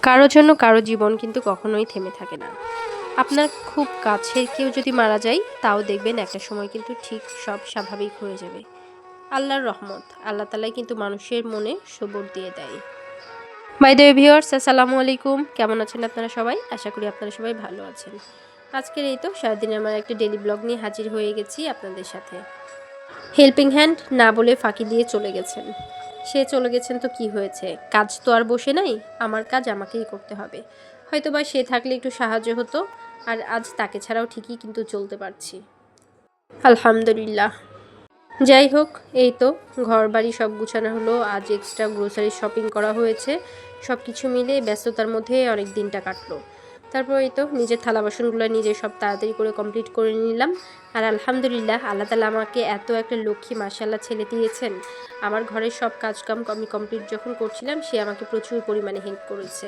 কারো জন্য কারো জীবন কিন্তু কখনোই থেমে থাকে না। আপনার খুব কাছের কেউ যদি মারা যায়, তাও দেখবেন একটা সময় কিন্তু ঠিক সব স্বাভাবিক হয়ে যাবে। আল্লাহর রহমত, আল্লাহ তাআলাই কিন্তু মানুষের মনে সবুর দিয়ে দেয়। বাই দ্য ওয়ে ভিউয়ার্স, আসসালামু আলাইকুম। কেমন আছেন আপনারা সবাই? আশা করি আপনারা সবাই ভালো আছেন। আজকের এই তো সারাদিনে আমার একটা ডেইলি ব্লগ নিয়ে হাজির হয়ে গেছি আপনাদের সাথে। হেল্পিং হ্যান্ড না বলে ফাঁকি দিয়ে চলে গেছেন। সে চলে গেছেন তো কি হয়েছে? কাজ তো আর বসে নাই, আমার কাজ আমাকেই করতে হবে। হয়তোবা সে থাকলে একটু সাহায্য হতো, আর আজ তাকে ছাড়াও ঠিকই কিন্তু চলতে পারছি। আলহামদুলিল্লাহ। যাই হোক, এই তো ঘর বাড়ি সব গুছানো হলো, আজ এক্সট্রা গ্রোসারি শপিং করা হয়েছে। সব কিছু মিলে ব্যস্ততার মধ্যে অনেক দিনটা কাটলো। তারপর এই তো নিজের থালা বাসনগুলো নিজে সব তাড়াতাড়ি করে কমপ্লিট করে নিলাম। আর আলহামদুলিল্লাহ, আল্লাহ তাআলা আমাকে এত একটা লক্ষ্মী মাশাআল্লাহ ছেলে দিয়েছেন। আমার ঘরের সব কাজকাম আমি কমপ্লিট যখন করছিলাম, সে আমাকে প্রচুর পরিমাণে হেল্প করেছে।